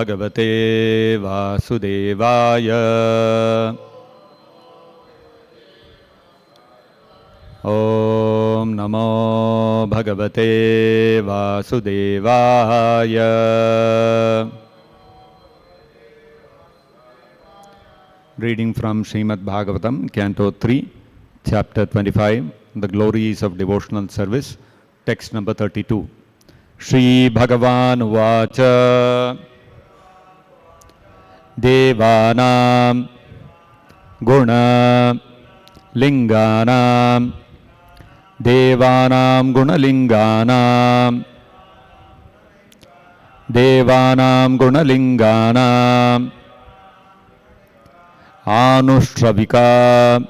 Bhagavate Vasudevaya. Om Namo Bhagavate Vasudevaya. Reading from Srimad-Bhagavatam, Canto 3, Chapter 25, The Glories of Devotional Service, Text number 32. Shri Bhagavan Vacha Devanam Guna Linganam Devanam Guna Linganam Devanam Guna Linganam Anushravika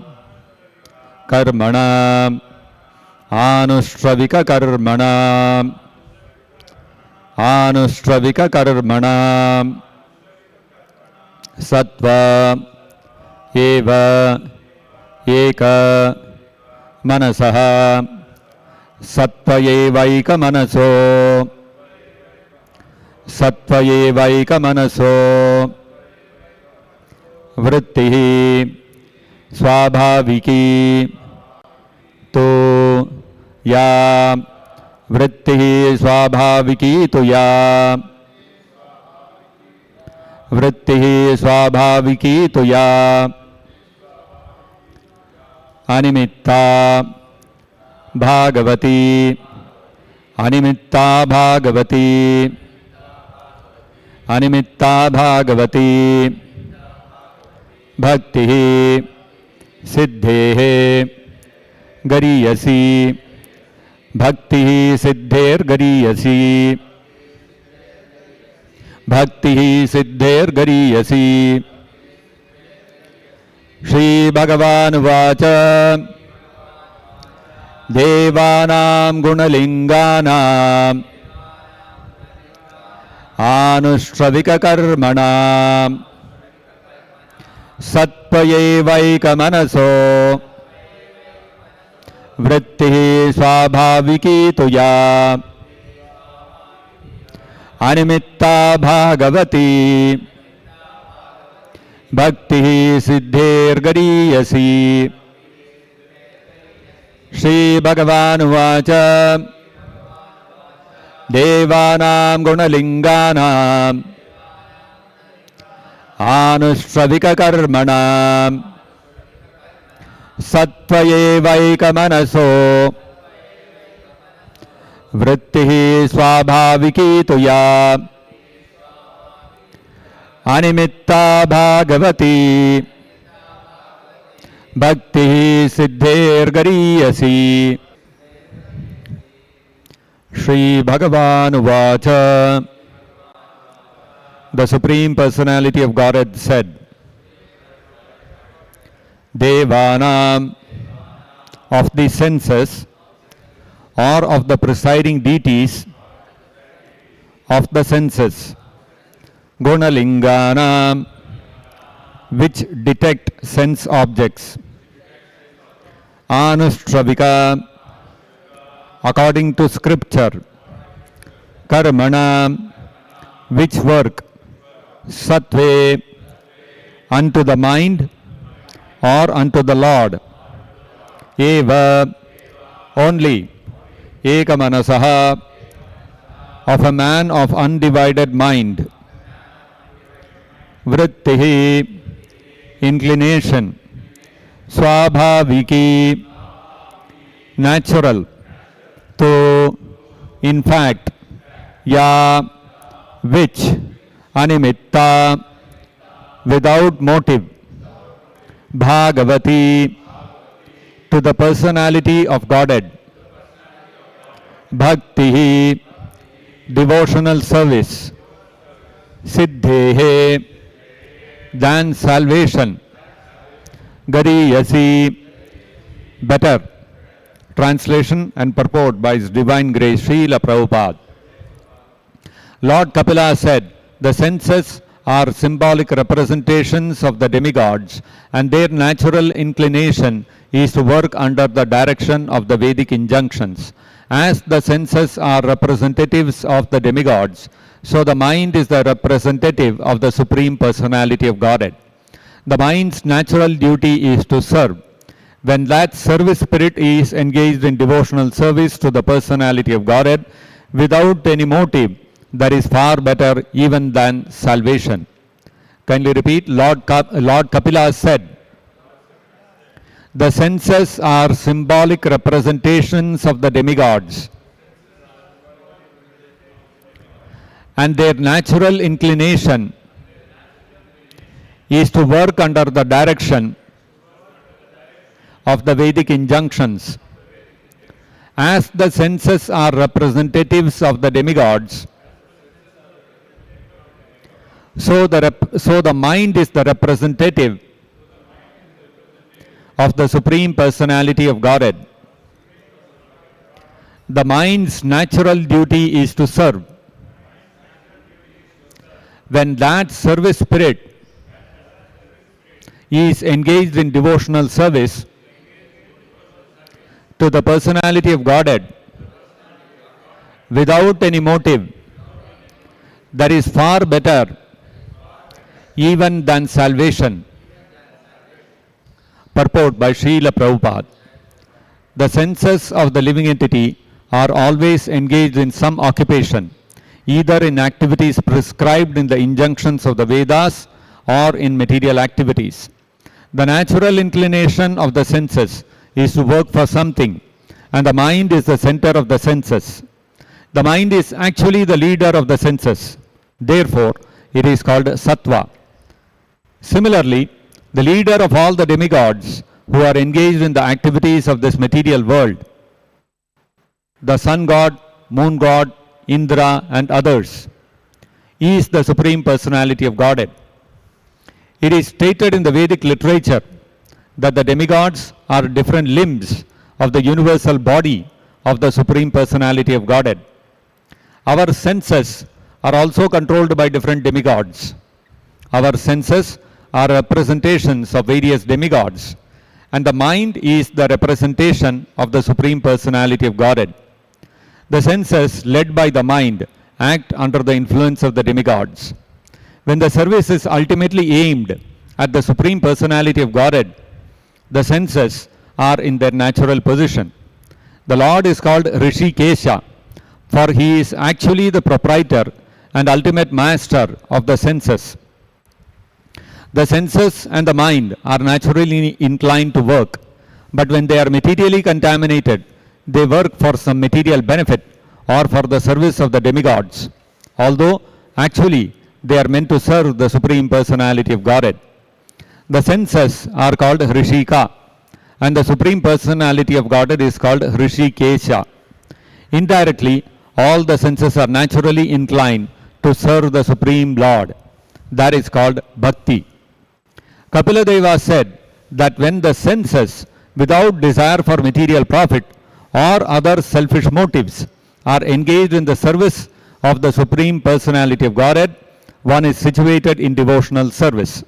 Karmana Anushravika Karmana Anushravika Karmana Sattva Eva Eka Manasaha Sattva Evaika Manaso Sattva Evaika Manaso Vrittihi Swabhaviki Tu Ya Vrittihi Swabhaviki Tu Ya Vrittihi Swabhaviki Tu Ya Animitta Bhagavati Animitta Bhagavati Animitta Bhagavati Bhakti Siddhe Gariyasi Bhakti Siddher Gariyasi Bhakti Siddher Gariyasi. Shri Bhagavan Vacha Devanam Gunalinganam Anushravika Karmanam Sattvayevaika Manaso Vrittihi Swabhaviki Tuya Animitta Bhagavati Bhakti Siddher Gariyasi. Shri Bhagavan Vacha Devanam Gunalinganam Anushravika Karmanam Sattvayevaika Manaso Vrittihi Swabhaviki Tuya Animitta Bhagavati Bhakti Siddher Gariyasi. Shri Bhagavan Vacha. The Supreme Personality of Godhead said, Devanam, of the senses or of the presiding deities of the senses, Gunalinganam, which detect sense objects, Anushravika, according to scripture, Karmana, which work, Sattve, unto the mind or unto the Lord, Eva, only, Ekamanasaha, of a man of undivided mind, Vrittihi, inclination, Swabhaviki, natural, to, in fact, Ya, which, Animitta, without motive, Bhagavati, to the personality of Godhead, Bhakti, devotional service, Siddhe, than salvation, Gariyasi, better. Translation and purport by His Divine Grace Srila Prabhupada. Lord Kapila said, the senses are symbolic representations of the demigods, and their natural inclination is to work under the direction of the Vedic injunctions. As the senses are representatives of the demigods, so the mind is the representative of the Supreme Personality of Godhead. The mind's natural duty is to serve. When that service spirit is engaged in devotional service to the Personality of Godhead without any motive, that is far better even than salvation. Kindly repeat. Lord Kapila said, the senses are symbolic representations of the demigods, and their natural inclination is to work under the direction of the Vedic injunctions. As the senses are representatives of the demigods, so the mind is the representative of the Supreme Personality of Godhead. The mind's natural duty is to serve. When that service spirit is engaged in devotional service to the Personality of Godhead without any motive, that is far better even than salvation. Purport by Srila Prabhupada. The senses of the living entity are always engaged in some occupation, either in activities prescribed in the injunctions of the Vedas or in material activities. The natural inclination of the senses is to work for something, and the mind is the center of the senses. The mind is actually the leader of the senses. Therefore, it is called Sattva. Similarly, the leader of all the demigods who are engaged in the activities of this material world, the sun god, moon god, Indra and others, is the Supreme Personality of Godhead. It is stated in the Vedic literature that the demigods are different limbs of the universal body of the Supreme Personality of Godhead. Our senses are also controlled by different demigods. Our senses are representations of various demigods, and the mind is the representation of the Supreme Personality of Godhead. The senses, led by the mind, act under the influence of the demigods. When the service is ultimately aimed at the Supreme Personality of Godhead, the senses are in their natural position. The Lord is called Rishikesha, for he is actually the proprietor and ultimate master of the senses. The senses and the mind are naturally inclined to work, but when they are materially contaminated, they work for some material benefit or for the service of the demigods, although actually they are meant to serve the Supreme Personality of Godhead. The senses are called Rishika, and the Supreme Personality of Godhead is called Rishikesha. Indirectly, all the senses are naturally inclined to serve the Supreme Lord. That is called Bhakti. Kapila Deva said that when the senses, without desire for material profit or other selfish motives, are engaged in the service of the Supreme Personality of Godhead, one is situated in devotional service.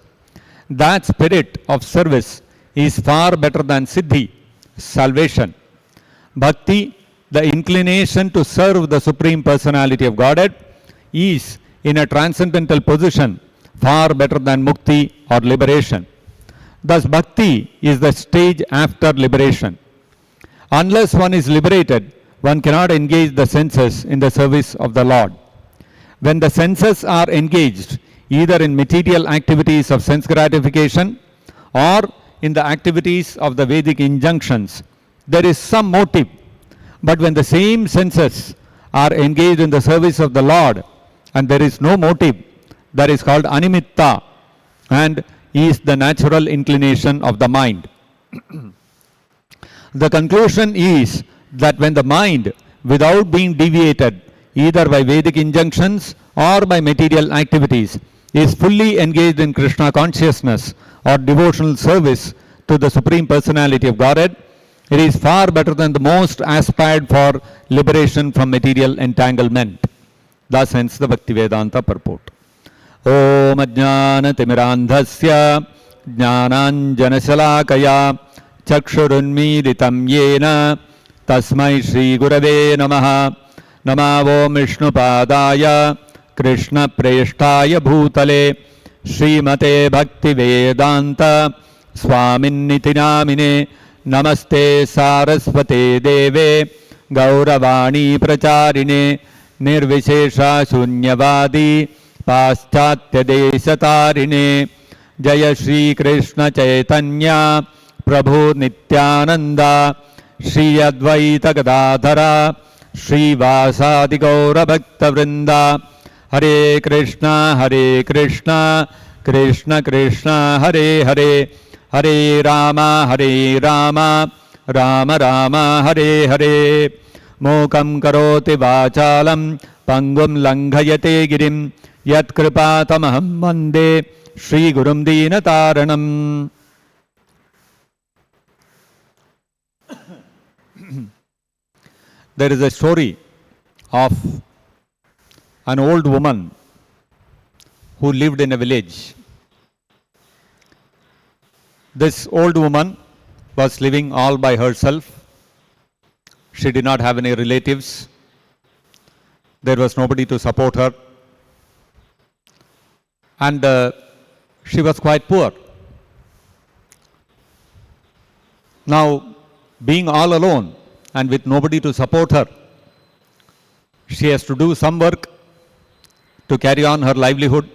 That spirit of service is far better than Siddhi, salvation. Bhakti, the inclination to serve the Supreme Personality of Godhead, is in a transcendental position far better than Mukti or liberation. Thus, Bhakti is the stage after liberation. Unless one is liberated, one cannot engage the senses in the service of the Lord. When the senses are engaged either in material activities of sense gratification or in the activities of the Vedic injunctions, there is some motive. But when the same senses are engaged in the service of the Lord and there is no motive, that is called Animitta and is the natural inclination of the mind. The conclusion is that when the mind, without being deviated either by Vedic injunctions or by material activities, is fully engaged in Krishna consciousness or devotional service to the Supreme Personality of Godhead, it is far better than the most aspired for liberation from material entanglement. Thus ends the Bhaktivedanta purport. Om Ajnana Timirandhasya Jnananjana Shalakaya Chakshurunmilitam Yena तस्मै श्रीगुरवे नमः। नमः ओं विष्णुपादाय कृष्णप्रेष्ठाय भूतले श्रीमते भक्तिवेदान्त स्वामिन्निति नामिने। नमस्ते सारस्वते देवे गौरवाणी प्रचारिणे निर्विशेषशून्यवादी पाश्चात्यदेशतारिणे। जय श्री कृष्ण चैतन्य प्रभु नित्यानंद श्री अद्वैत गदाधर श्रीवासादि गौरभक्तवृंद। हरे कृष्णा कृष्ण कृष्ण हरे हरे, हरे राम राम राम हरे हरे। मूकं करोति वाचालं पंगुं लंघयते गिरिं यत्कृपातमहं वन्दे श्रीगुरुं दीनतारणम्। There is a story of an old woman who lived in a village. This old woman was living all by herself. She did not have any relatives. There was nobody to support her. And she was quite poor. Now, being all alone and with nobody to support her, she has to do some work to carry on her livelihood.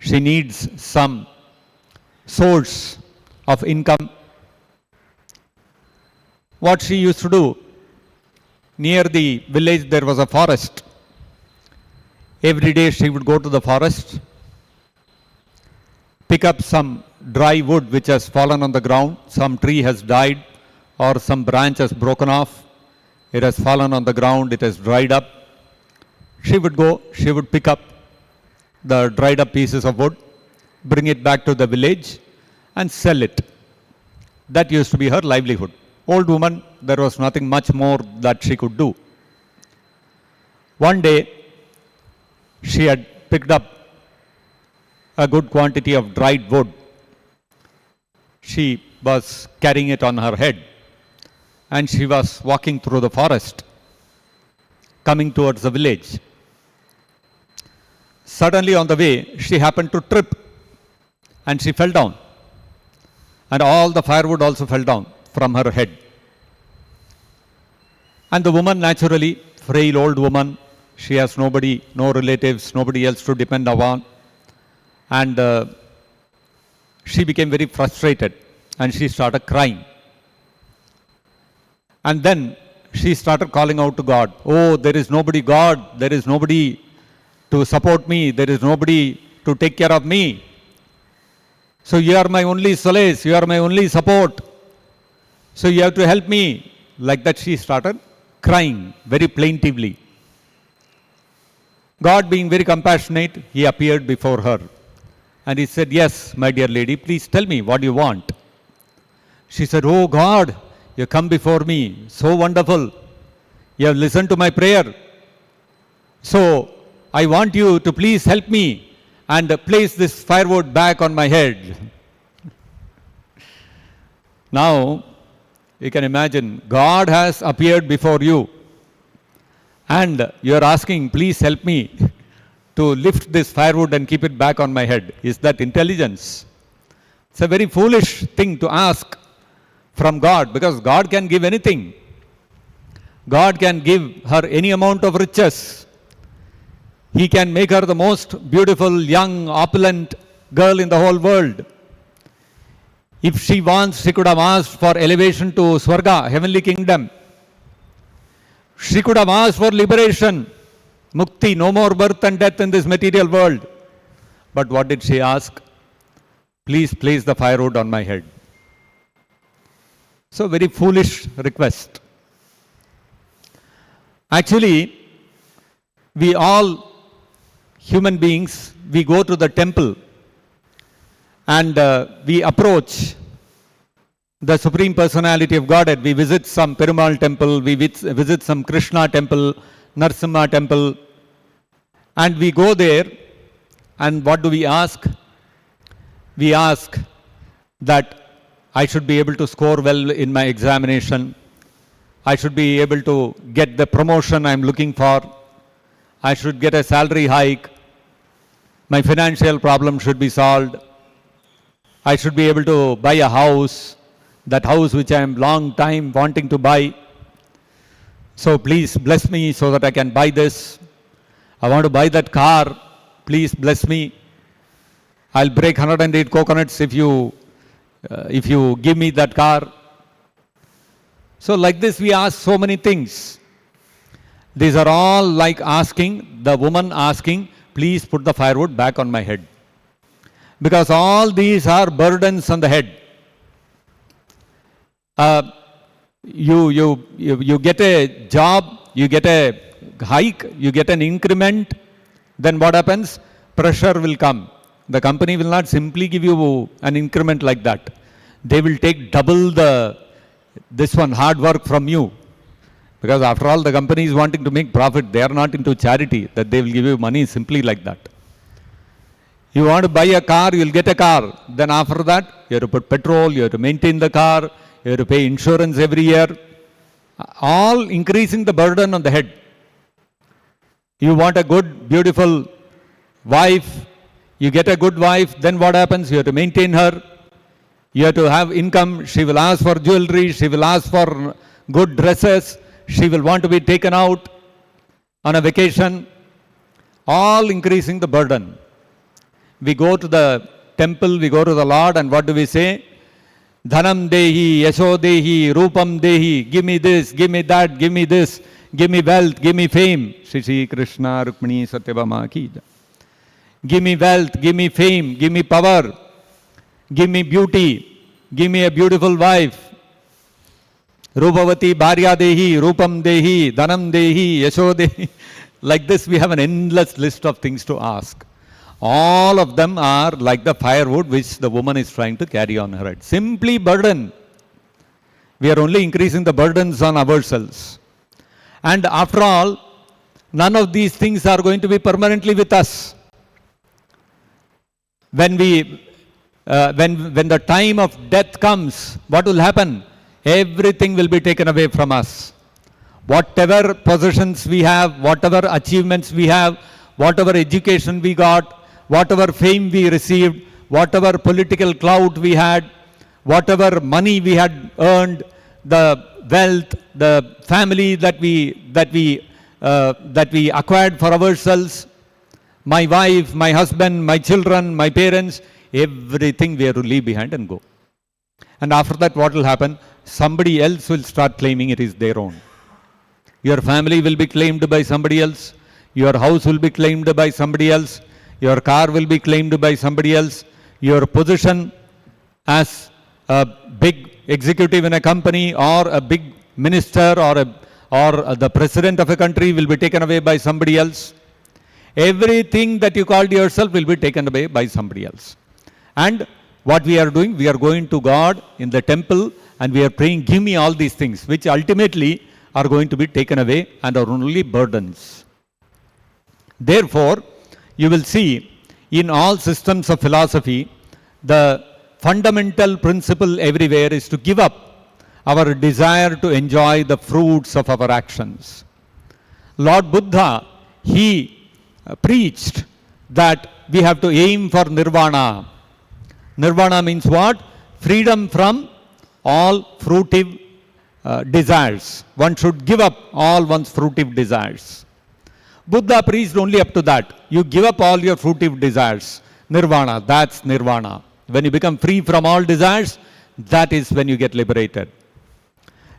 She needs some source of income. What she used to do, near the village there was a forest. Every day she would go to the forest, pick up some dry wood which has fallen on the ground. Some tree has died or some branch has broken off. It has fallen on the ground, it has dried up. She would go, she would pick up the dried up pieces of wood, bring it back to the village and sell it. That used to be her livelihood. Old woman, there was nothing much more that she could do. One day, she had picked up a good quantity of dried wood. She was carrying it on her head and she was walking through the forest, coming towards the village. Suddenly on the way, she happened to trip and she fell down. And all the firewood also fell down from her head. And the woman, naturally, frail old woman, she has nobody, no relatives, nobody else to depend upon. And she became very frustrated and she started crying. And then she started calling out to God. Oh, there is nobody, God, there is nobody to support me, there is nobody to take care of me. So you are my only solace, you are my only support. So you have to help me. Like that she started crying very plaintively. God, being very compassionate, he appeared before her. And he said, yes, my dear lady, please tell me what you want. She said, oh God, you come before me, so wonderful. You have listened to my prayer. So I want you to please help me and place this firewood back on my head. Now, you can imagine, God has appeared before you and you are asking, please help me to lift this firewood and keep it back on my head. Is that intelligence? It's a very foolish thing to ask from God, because God can give anything. God can give her any amount of riches. He can make her the most beautiful, young, opulent girl in the whole world. If she wants, she could have asked for elevation to Swarga, heavenly kingdom. She could have asked for liberation, mukti, no more birth and death in this material world. But what did she ask? Please place the firewood on my head. So very foolish request. Actually, we all human beings, we go to the temple and we approach the Supreme Personality of Godhead. We visit some Perumal temple, we visit some Krishna temple, Narasimha temple, and we go there and what do we ask? We ask that I should be able to score well in my examination. I should be able to get the promotion I'm looking for. I should get a salary hike. My financial problem should be solved. I should be able to buy a house, that house which I am long time wanting to buy. So please bless me so that I can buy this. I want to buy that car. Please bless me. I'll break 108 coconuts if you give me that car. So like this we ask so many things. These are all like asking, the woman asking, please put the firewood back on my head. Because all these are burdens on the head. You get a job, you get a hike, you get an increment, then what happens? Pressure will come. The company will not simply give you an increment like that. They will take double this hard work from you. Because after all, the company is wanting to make profit. They are not into charity, that they will give you money simply like that. You want to buy a car, you will get a car. Then after that, you have to put petrol, you have to maintain the car, you have to pay insurance every year. All increasing the burden on the head. You want a good, beautiful wife, you get a good wife, then what happens? You have to maintain her. You have to have income. She will ask for jewelry, she will ask for good dresses, she will want to be taken out on a vacation. All increasing the burden. We go to the temple, we go to the Lord, and what do we say? Dhanam dehi, yasho dehi, rupam dehi, give me this, give me that, give me this, give me wealth, give me fame. Shri Krishna Rukmini Satyabhama ki jai. Give me wealth, give me fame, give me power, give me beauty, give me a beautiful wife. Rupavati Bharya Dehi, Rupam Dehi, Dhanam Dehi, Yasho Dehi. Like this, we have an endless list of things to ask. All of them are like the firewood which the woman is trying to carry on her head. Simply burden. We are only increasing the burdens on ourselves. And after all, none of these things are going to be permanently with us. When the time of death comes, what will happen? Everything will be taken away from us. Whatever possessions we have, whatever achievements we have, whatever education we got, whatever fame we received, whatever political clout we had, whatever money we had earned, the wealth, the family that we acquired for ourselves, my wife, my husband, my children, my parents, everything we have to leave behind and go. And after that, what will happen? Somebody else will start claiming it is their own. Your family will be claimed by somebody else. Your house will be claimed by somebody else. Your car will be claimed by somebody else. Your position as a big executive in a company or a big minister or the president of a country will be taken away by somebody else. Everything that you called yourself will be taken away by somebody else. And what we are doing, we are going to God in the temple and we are praying, give me all these things, which ultimately are going to be taken away and are only burdens. Therefore, you will see in all systems of philosophy, the fundamental principle everywhere is to give up our desire to enjoy the fruits of our actions. Lord Buddha, he preached that we have to aim for nirvana. Nirvana means what? Freedom from all fruitive desires. One should give up all one's fruitive desires. Buddha preached only up to that. You give up all your fruitive desires. Nirvana, that's nirvana. When you become free from all desires, that is when you get liberated.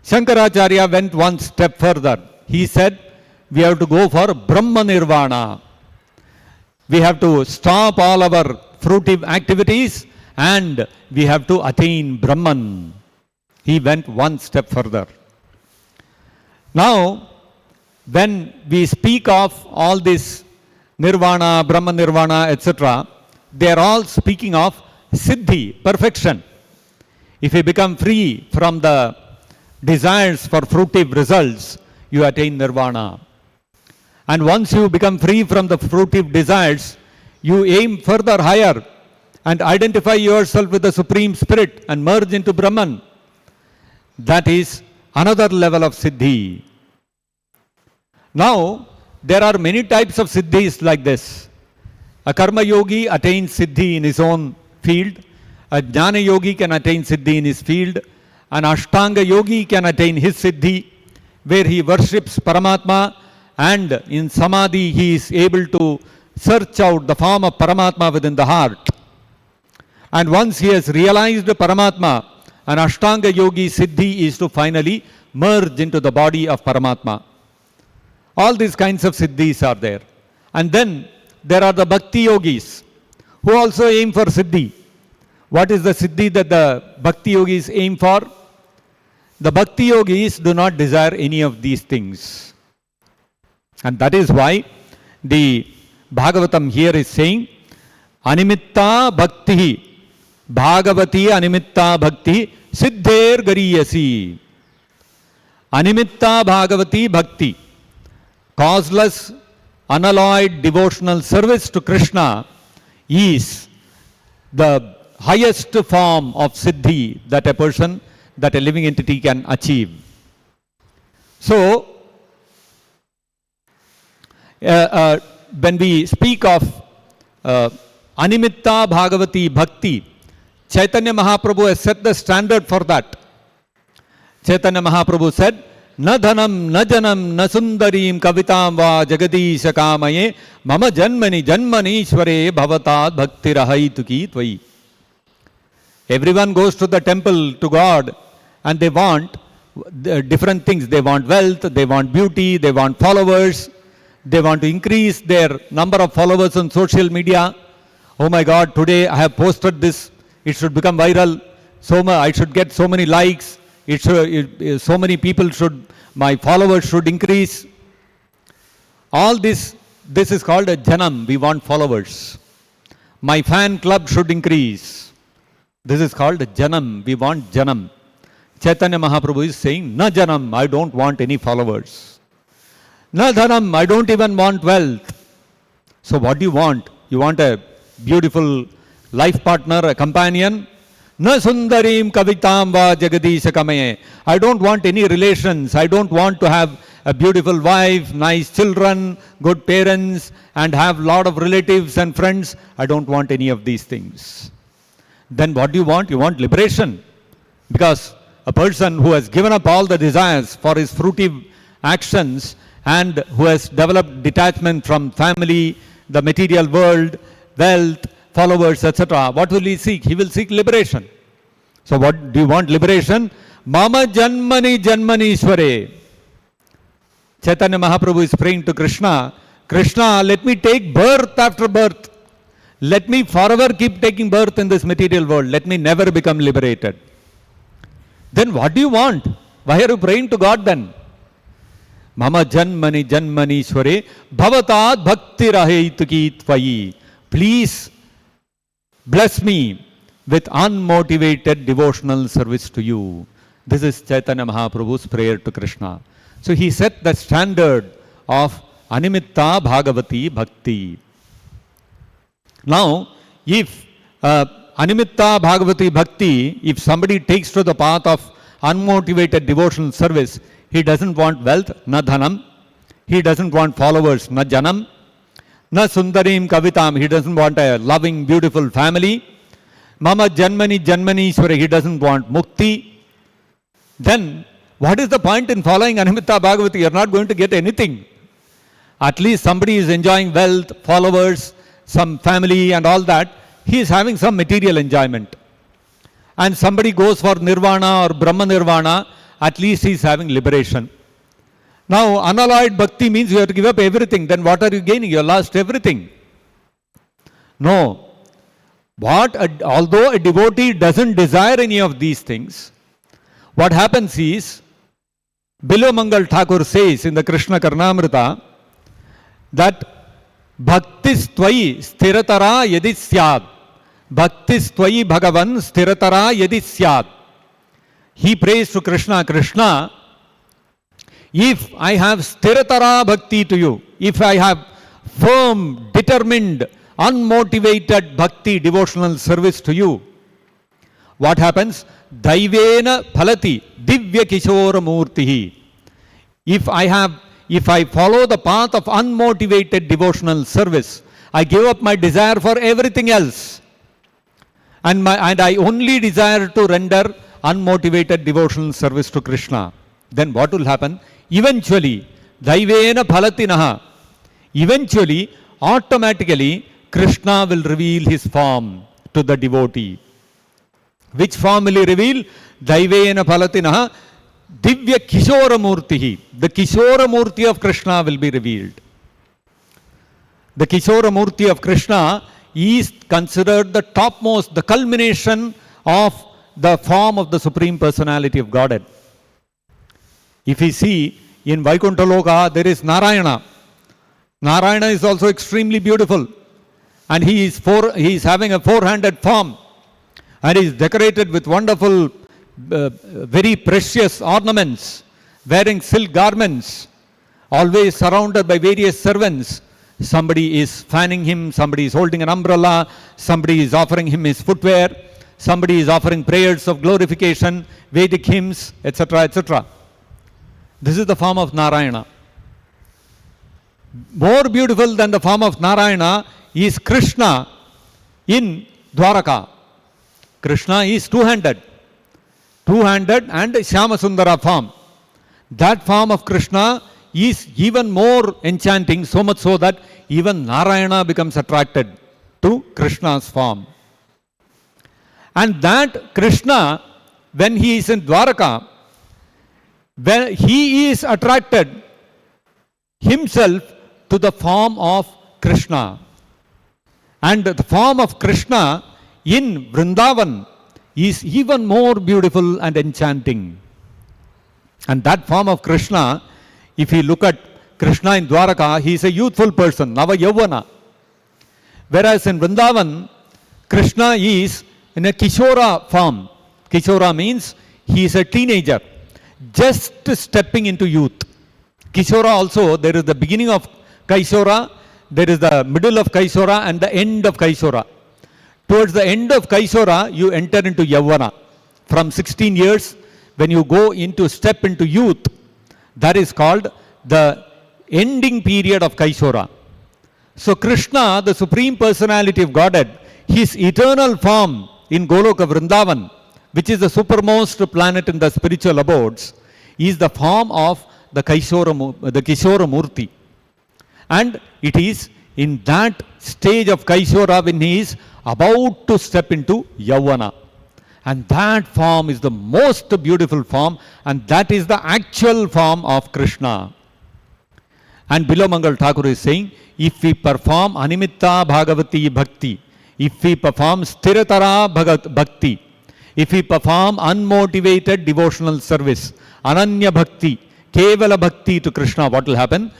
Shankaracharya went one step further. He said, we have to go for Brahma Nirvana. We have to stop all our fruitive activities and we have to attain Brahman. He went one step further. Now, when we speak of all this Nirvana, Brahma Nirvana, etc., they are all speaking of Siddhi, perfection. If you become free from the desires for fruitive results, you attain Nirvana. And once you become free from the fruitive desires, you aim further higher and identify yourself with the Supreme Spirit and merge into Brahman. That is another level of siddhi. Now, there are many types of siddhis like this. A karma yogi attains siddhi in his own field. A jnana yogi can attain siddhi in his field. An ashtanga yogi can attain his siddhi, where he worships Paramatma, and in samadhi he is able to search out the form of Paramatma within the heart. And once he has realized Paramatma, an ashtanga yogi siddhi is to finally merge into the body of Paramatma. All these kinds of siddhis are there. And then there are the bhakti yogis who also aim for siddhi. What is the siddhi that the bhakti yogis aim for? The bhakti yogis do not desire any of these things. And that is why the Bhagavatam here is saying, Animitta bhakti, Bhagavati Animitta bhakti, Siddher gariyasi. Animitta Bhagavati bhakti, causeless, unalloyed devotional service to Krishna is the highest form of siddhi that a person, that a living entity can achieve. So, when we speak of Animitta Bhagavati Bhakti, Chaitanya Mahaprabhu has set the standard for that. Chaitanya Mahaprabhu said, Na dhanam, na janam, na sundarim kavitam va jagadisha kamaye mama janmani janmanishware bhavatat bhakti rahaituki tvai. Everyone goes to the temple to God and they want different things. They want wealth, they want beauty, they want followers, they want to increase their number of followers on social media. Oh my God, today I have posted this, it should become viral, I should get so many likes, so many people my followers should increase. All this is called a janam, we want followers. My fan club should increase. This is called janam, we want janam. Chaitanya Mahaprabhu is saying, Na janam, I don't want any followers. Na dhanam, I don't even want wealth. So what do you want? You want a beautiful life partner, a companion? Na sundarim kavitam va jagadisha kamaye. I don't want any relations. I don't want to have a beautiful wife, nice children, good parents, and have lot of relatives and friends. I don't want any of these things. Then what do you want? You want liberation. Because a person who has given up all the desires for his fruitive actions and who has developed detachment from family, the material world, wealth, followers, etc., what will he seek? He will seek liberation. So what do you want? Liberation? Mama janmani janmanishware. Chaitanya Mahaprabhu is praying to Krishna, Krishna, let me take birth after birth. Let me forever keep taking birth in this material world. Let me never become liberated. Then what do you want? Why are you praying to God then? Mama janmani janmanishware bhavatat bhakti rahaituki tvayi. Please bless me with unmotivated devotional service to you. This is Chaitanya Mahaprabhu's prayer to Krishna. So he set the standard of Animitta Bhagavati Bhakti. Now, if Animitta Bhagavati Bhakti, if somebody takes to the path of unmotivated devotional service, he doesn't want wealth, na dhanam. He doesn't want followers, na janam. Na sundarim kavitam, he doesn't want a loving, beautiful family. Mama janmani janmanishwara, he doesn't want mukti. Then, what is the point in following Animitta Bhagavati? You are not going to get anything. At least somebody is enjoying wealth, followers, some family and all that. He is having some material enjoyment. And somebody goes for nirvana or Brahma nirvana, at least he is having liberation. Now, unalloyed bhakti means you have to give up everything. Then what are you gaining? You have lost everything. No. Although a devotee doesn't desire any of these things, what happens is, Bilomangal Thakur says in the Krishna Karnamrita that Bhaktis tvayi stiratara yadi syad. Bhaktis tvayi bhagavan stiratara yadi syad. He prays to Krishna, Krishna, if I have stiratara bhakti to you, if I have firm, determined, unmotivated bhakti, devotional service to you, what happens? Daivena phalati. Divya Kishora Murtihi. If I follow the path of unmotivated devotional service, I give up my desire for everything else. And I only desire to render unmotivated devotional service to Krishna. Then what will happen? Eventually, Daivena Phalatinaha. Eventually, automatically, Krishna will reveal his form to the devotee. Which form will he reveal? Daivena Phalatinaha. Divya Kishora Murtihi. The Kishora Murti of Krishna will be revealed. The Kishora Murti of Krishna is considered the topmost, the culmination of the form of the Supreme Personality of Godhead. If we see in Vaikuntha Loka, there is Narayana. Narayana is also extremely beautiful. And he is having a four-handed form. And he is decorated with wonderful, very precious ornaments, wearing silk garments, always surrounded by various servants. Somebody is fanning him, somebody is holding an umbrella, somebody is offering him his footwear, somebody is offering prayers of glorification, Vedic hymns, etc., etc. This is the form of Narayana. More beautiful than the form of Narayana is Krishna in Dwaraka. Krishna is two-handed and Shyamasundara form. That form of Krishna is even more enchanting, so much so that even Narayana becomes attracted to Krishna's form. And that Krishna, when he is in Dwaraka, when he is attracted himself to the form of Krishna. And the form of Krishna in Vrindavan is even more beautiful and enchanting. And that form of Krishna, if you look at Krishna in Dwaraka, he is a youthful person, Nava Yavana. Whereas in Vrindavan, Krishna is in a Kishora form. Kishora means he is a teenager, just stepping into youth. Kishora also, there is the beginning of Kaishora, there is the middle of Kaishora and the end of Kaishora. Towards the end of Kaishora, you enter into Yavana. From 16 years, when you step into youth, that is called the ending period of Kaishora. So Krishna, the Supreme Personality of Godhead, his eternal form in Goloka Vrindavan, which is the supermost planet in the spiritual abodes, is the form of the Kishora Murti. And it is in that stage of Kaishora when he is about to step into Yavana. And that form is the most beautiful form, and that is the actual form of Krishna. And Bilomangal Thakur is saying, if we perform Animitta Bhagavati Bhakti, if we perform Stiratara Bhakti, if we perform unmotivated devotional service, Ananya Bhakti, Kevala Bhakti to Krishna, what will happen?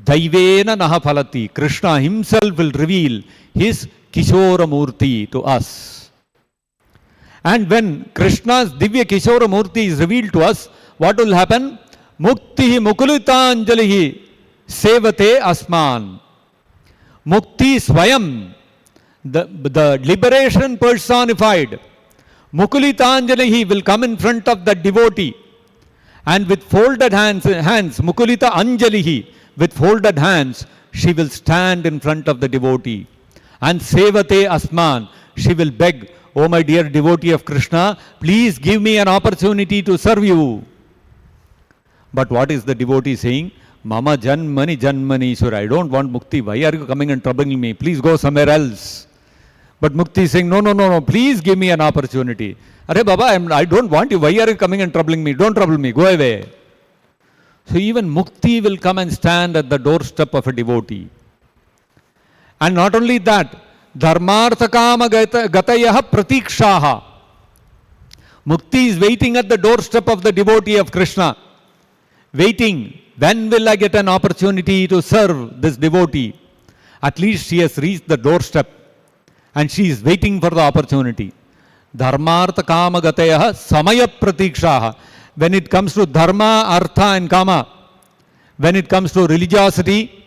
Daivena Naha Phalati. Krishna himself will reveal his Kishora Murti to us. And when Krishna's Divya Kishora Murti is revealed to us, what will happen? Muktihi Mukulita Anjalihi Sevate Asman. Mukti Swayam, the liberation personified. Mukulita Anjalihi will come in front of the devotee, and with folded hands, Mukulita Anjalihi, with folded hands, she will stand in front of the devotee. And Sevate Asman, she will beg, oh my dear devotee of Krishna, please give me an opportunity to serve you. But what is the devotee saying? Mama Janmani Janmani Iswara, I don't want Mukti. Why are you coming and troubling me? Please go somewhere else. But Mukti is saying, no, please give me an opportunity. Arey Baba, I don't want you. Why are you coming and troubling me? Don't trouble me. Go away. So even Mukti will come and stand at the doorstep of a devotee. And not only that, Dharmarthakama Gatayaha Pratikshaha. Mukti is waiting at the doorstep of the devotee of Krishna. Waiting. When will I get an opportunity to serve this devotee? At least she has reached the doorstep and she is waiting for the opportunity. Dharmarthakama Gatayaha Samaya Pratikshaha. When it comes to dharma, artha and kama, when it comes to religiosity,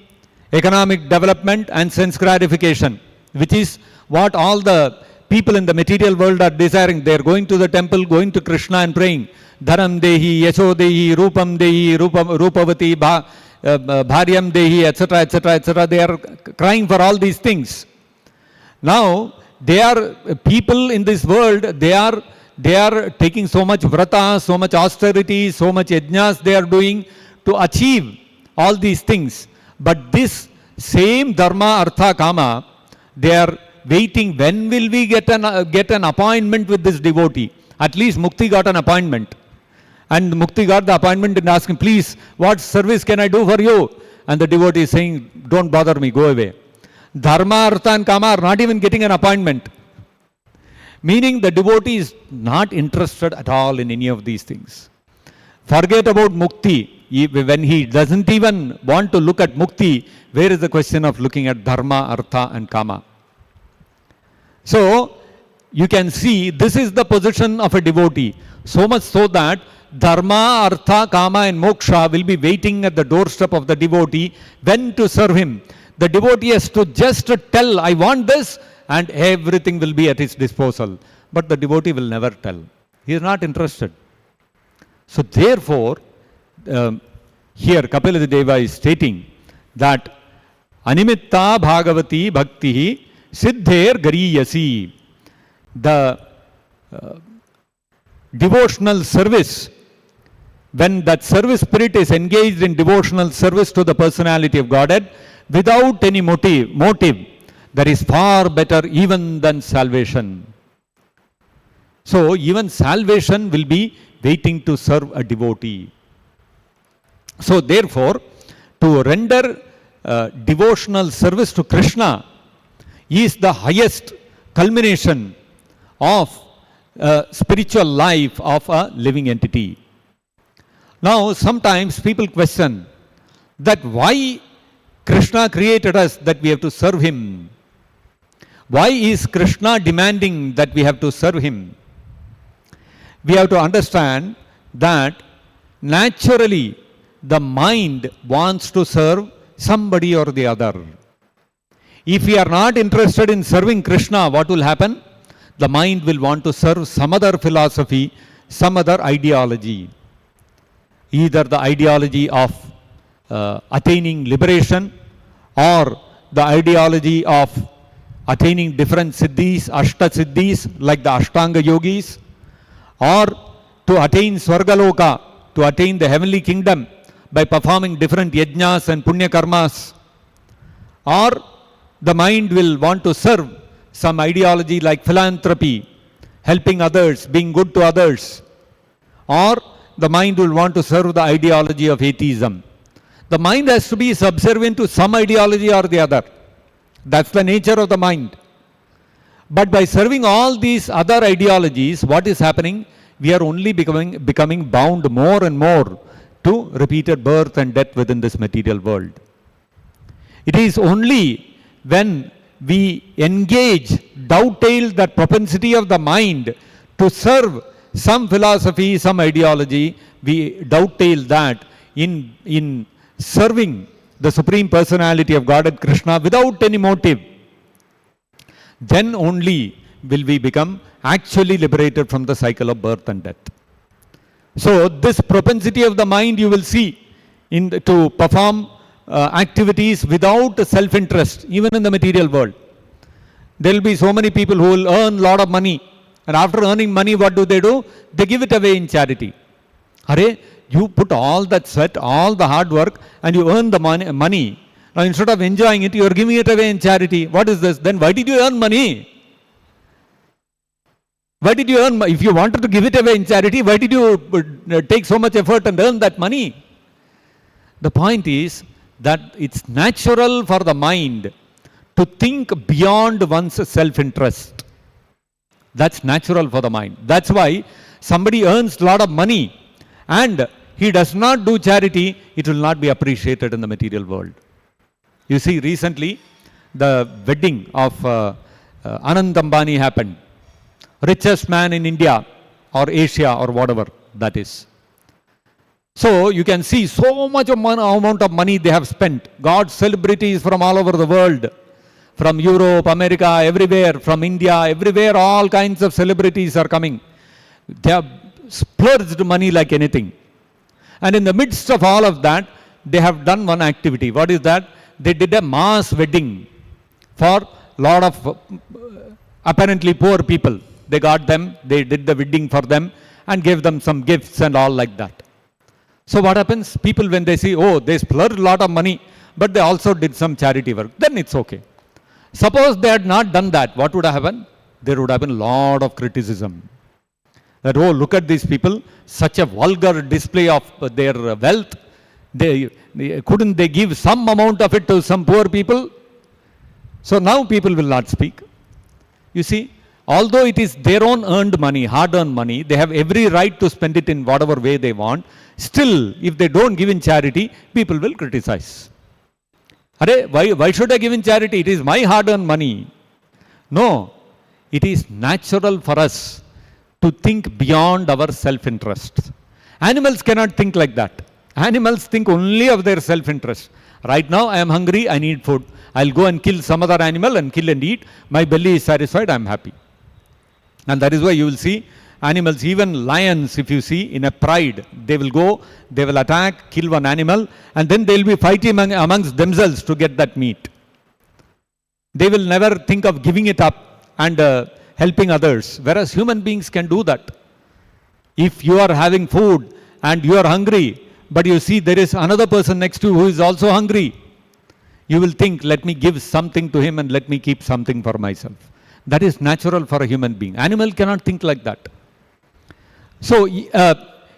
economic development and sense gratification, which is what all the people in the material world are desiring. They are going to the temple, going to Krishna and praying. Dharam Dehi, Yasho Dehi, Rupam Dehi, Rupavati, Bharyam Dehi, etc., etc., etc. They are crying for all these things. Now, they are people in this world, they are taking so much vrata, so much austerity, so much yajnas they are doing to achieve all these things. But this same dharma, artha, kama, they are waiting, when will we get an appointment with this devotee? At least Mukti got an appointment. And Mukti got the appointment and asked him, please, what service can I do for you? And the devotee is saying, don't bother me, go away. Dharma, artha and kama are not even getting an appointment. Meaning the devotee is not interested at all in any of these things. Forget about mukti. When he doesn't even want to look at mukti, where is the question of looking at dharma, artha and kama? So, you can see this is the position of a devotee. So much so that dharma, artha, kama and moksha will be waiting at the doorstep of the devotee when to serve him. The devotee has to just tell, I want this, and everything will be at his disposal. But the devotee will never tell. He is not interested. So therefore, here Kapila is stating that Animitta Bhagavati Bhakti Siddher Gariyasi. The devotional service, when that service spirit is engaged in devotional service to the personality of Godhead, without any motive, that is far better even than salvation. So even salvation will be waiting to serve a devotee. So therefore, to render devotional service to Krishna is the highest culmination of spiritual life of a living entity. Now sometimes people question that why Krishna created us that we have to serve him. Why is Krishna demanding that we have to serve him? We have to understand that naturally the mind wants to serve somebody or the other. If we are not interested in serving Krishna, what will happen? The mind will want to serve some other philosophy, some other ideology. Either the ideology of attaining liberation, or the ideology of attaining different siddhis, ashta siddhis, like the Ashtanga yogis, or to attain Swargaloka, to attain the heavenly kingdom by performing different yajnas and punya karmas. Or the mind will want to serve some ideology like philanthropy, helping others, being good to others. Or the mind will want to serve the ideology of atheism. The mind has to be subservient to some ideology or the other. That's the nature of the mind. But by serving all these other ideologies, what is happening? We are only becoming bound more and more to repeated birth and death within this material world. It is only when we engage, dovetail that propensity of the mind to serve some philosophy, some ideology, we dovetail that in serving the Supreme Personality of Godhead Krishna without any motive. Then only will we become actually liberated from the cycle of birth and death. So this propensity of the mind you will see to perform activities without self-interest, even in the material world. There will be so many people who will earn a lot of money, and after earning money, what do? They give it away in charity. Hare, you put all that sweat, all the hard work, and you earn the money. Now instead of enjoying it, you are giving it away in charity. What is this? Then why did you earn money? Why did you earn money? If you wanted to give it away in charity, why did you take so much effort and earn that money? The point is that it's natural for the mind to think beyond one's self-interest. That's natural for the mind. That's why somebody earns a lot of money and he does not do charity, it will not be appreciated in the material world. You see, recently the wedding of Anand Ambani happened. Richest man in India or Asia or whatever that is. So you can see so much amount of money they have spent. God's celebrities from all over the world. from Europe, America, everywhere, from India, everywhere, all kinds of celebrities are coming. They have splurged money like anything. And in the midst of all of that, they have done one activity. What is that? They did a mass wedding for a lot of apparently poor people. They got them, they did the wedding for them and gave them some gifts and all like that. So what happens? People, when they see, oh, they splurged a lot of money, but they also did some charity work, then it's okay. Suppose they had not done that, what would have happened? There would have been a lot of criticism. That, oh, look at these people, such a vulgar display of their wealth. Couldn't they give some amount of it to some poor people? So now people will not speak. You see, although it is their own earned money, hard-earned money, they have every right to spend it in whatever way they want. Still, if they don't give in charity, people will criticize. Why should I give in charity? It is my hard-earned money. No, it is natural for us to think beyond our self-interest. Animals cannot think like that. Animals think only of their self-interest. Right now, I am hungry, I need food. I'll go and kill some other animal and kill and eat. My belly is satisfied, I am happy. And that is why you will see animals, even lions, if you see, in a pride, they will go, they will attack, kill one animal, and then they will be fighting amongst themselves to get that meat. They will never think of giving it up and helping others, whereas human beings can do that. If you are having food and you are hungry, but you see there is another person next to you who is also hungry, you will think, let me give something to him and let me keep something for myself. That is natural for a human being. Animal cannot think like that. So,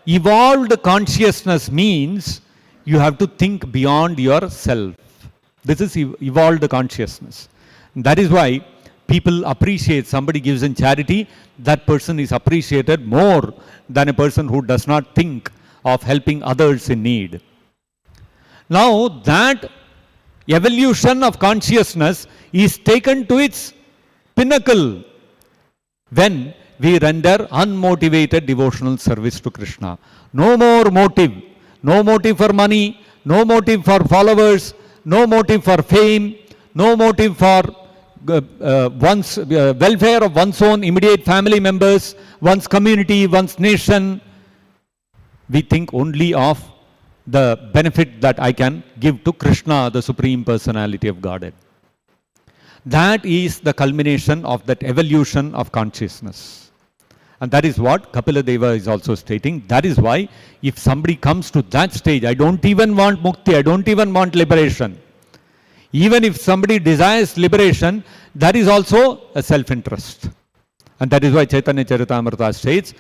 evolved consciousness means you have to think beyond yourself. This is evolved consciousness. That is why people appreciate, somebody gives in charity, that person is appreciated more than a person who does not think of helping others in need. Now, that evolution of consciousness is taken to its pinnacle when we render unmotivated devotional service to Krishna. No more motive. No motive for money, no motive for followers, no motive for fame, no motive for one's welfare of one's own immediate family members, one's community, one's nation. We think only of the benefit that I can give to Krishna, the Supreme Personality of Godhead. That is the culmination of that evolution of consciousness. And that is what Kapila Deva is also stating. That is why if somebody comes to that stage, I don't even want mukti, I don't even want liberation. Even if somebody desires liberation, that is also a self-interest. And that is why Chaitanya Charitamrita states,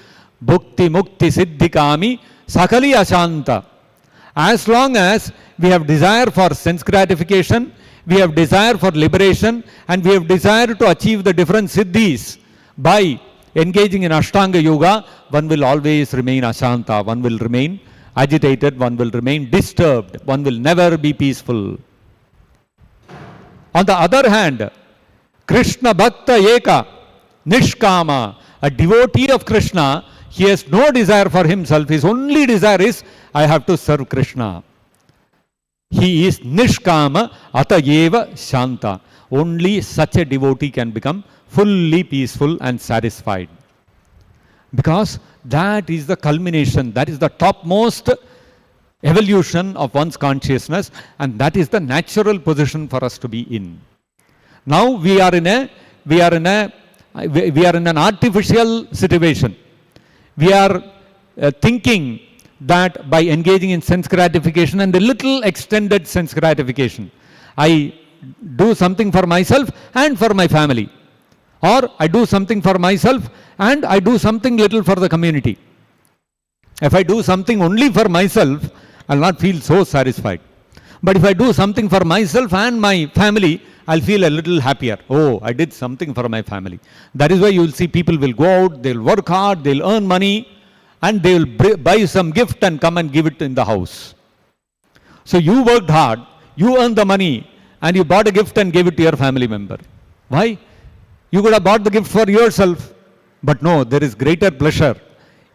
Bhukti Mukti Siddhikami Sakali Ashanta. As long as we have desire for sense gratification, we have desire for liberation, and we have desire to achieve the different siddhis by engaging in Ashtanga Yoga, one will always remain Ashanta, one will remain agitated, one will remain disturbed, one will never be peaceful. On the other hand, Krishna Bhakta Eka, Nishkama, a devotee of Krishna, he has no desire for himself, his only desire is, I have to serve Krishna. He is Nishkama Atayeva Shanta. Only such a devotee can become fully peaceful and satisfied. Because that is the culmination, that is the topmost evolution of one's consciousness, and that is the natural position for us to be in. Now we are in an artificial situation. We are thinking that by engaging in sense gratification and a little extended sense gratification, I do something for myself and for my family. Or I do something for myself and I do something little for the community. If I do something only for myself, I'll not feel so satisfied. But if I do something for myself and my family, I'll feel a little happier. Oh, I did something for my family. That is why you will see people will go out, they'll work hard, they'll earn money, and they will buy some gift and come and give it in the house. So you worked hard, you earned the money, and you bought a gift and gave it to your family member. Why? You could have bought the gift for yourself. But no, there is greater pleasure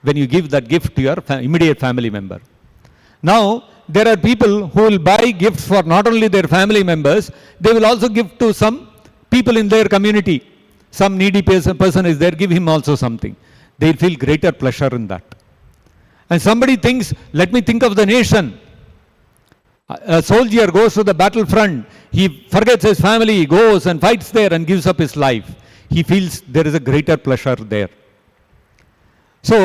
when you give that gift to your immediate family member. Now, there are people who will buy gifts for not only their family members, they will also give to some people in their community, some needy person is there, give him also something. They'll feel greater pleasure in that. And somebody thinks, let me think of the nation. A soldier goes to the battlefront, he forgets his family, goes and fights there and gives up his life. He feels there is a greater pleasure there. So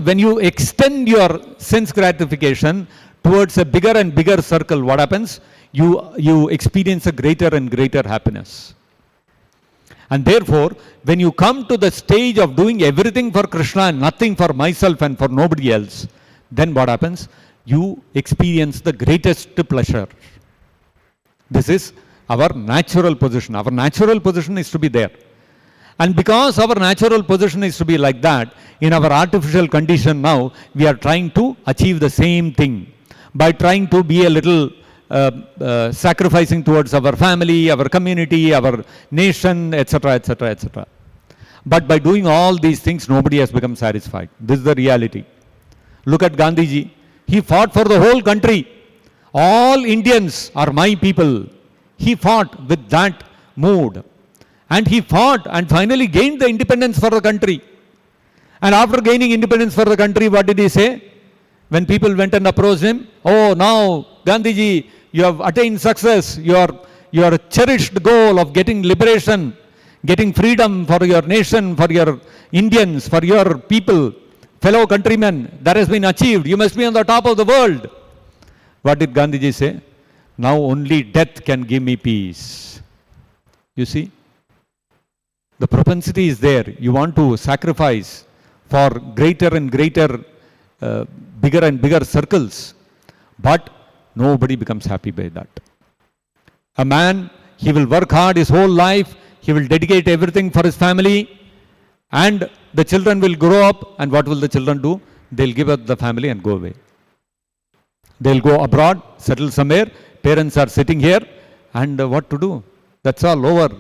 when you extend your sense gratification towards a bigger and bigger circle, what happens? You experience a greater and greater happiness. And therefore, when you come to the stage of doing everything for Krishna and nothing for myself and for nobody else, then what happens? You experience the greatest pleasure. This is our natural position. Our natural position is to be there. And because our natural position is to be like that, in our artificial condition now, we are trying to achieve the same thing by trying to be a little sacrificing towards our family, our community, our nation, etc., etc., etc. But by doing all these things, nobody has become satisfied. This is the reality. Look at Gandhiji. He fought for the whole country. All Indians are my people. He fought with that mood. And he fought and finally gained the independence for the country. And after gaining independence for the country, what did he say? When people went and approached him, oh, now, Gandhiji, you have attained success. Your cherished goal of getting liberation, getting freedom for your nation, for your Indians, for your people, fellow countrymen, that has been achieved. You must be on the top of the world. What did Gandhiji say? Now only death can give me peace. You see? The propensity is there. You want to sacrifice for greater and greater, bigger and bigger circles. But nobody becomes happy by that. A man, he will work hard his whole life. He will dedicate everything for his family. And the children will grow up. And what will the children do? They'll give up the family and go away. They'll go abroad, settle somewhere. Parents are sitting here. And what to do? That's all over.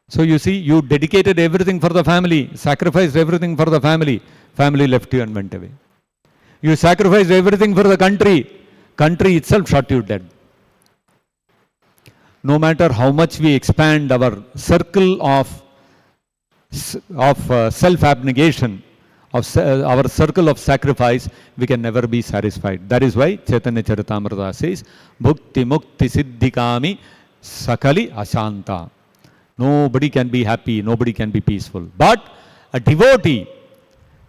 So you see, you dedicated everything for the family, sacrificed everything for the family. Family left you and went away. You sacrificed everything for the country. Country itself shot you dead. No matter how much we expand our circle of self-abnegation, our circle of sacrifice, we can never be satisfied. That is why Chaitanya Charitamrita says, Bhukti Mukti Siddhikami Sakali Ashanta. Nobody can be happy, nobody can be peaceful. But a devotee,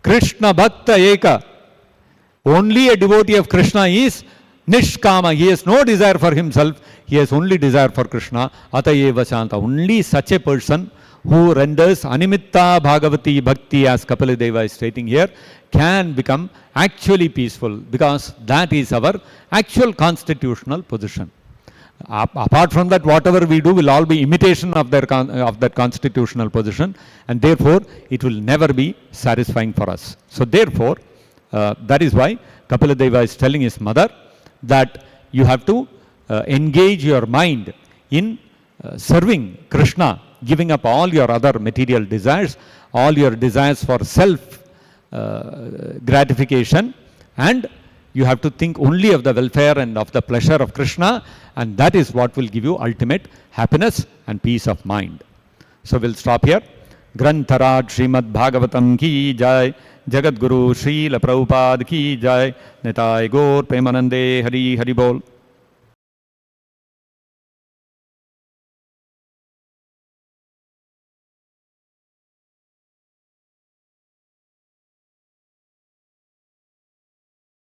Krishna Bhakta Eka, only a devotee of Krishna is Nishkama. He has no desire for himself, he has only desire for Krishna. Atayeva Shanta. Only such a person who renders Animitta Bhagavati Bhakti, as Kapila Deva is stating here, can become actually peaceful, because that is our actual constitutional position. Apart from that, whatever we do will all be imitation of that constitutional position, and therefore it will never be satisfying for us. So therefore, that is why Kapila Deva is telling his mother that you have to engage your mind in serving Krishna, giving up all your other material desires, all your desires for self gratification, and you have to think only of the welfare and of the pleasure of Krishna, and that is what will give you ultimate happiness and peace of mind. So we'll stop here. Grantharaj Srimad-Bhagavatam ki jai, Jagat Guru Srila Prabhupada ki jai, Nitai Gaur Premanande Hari Hari Bol.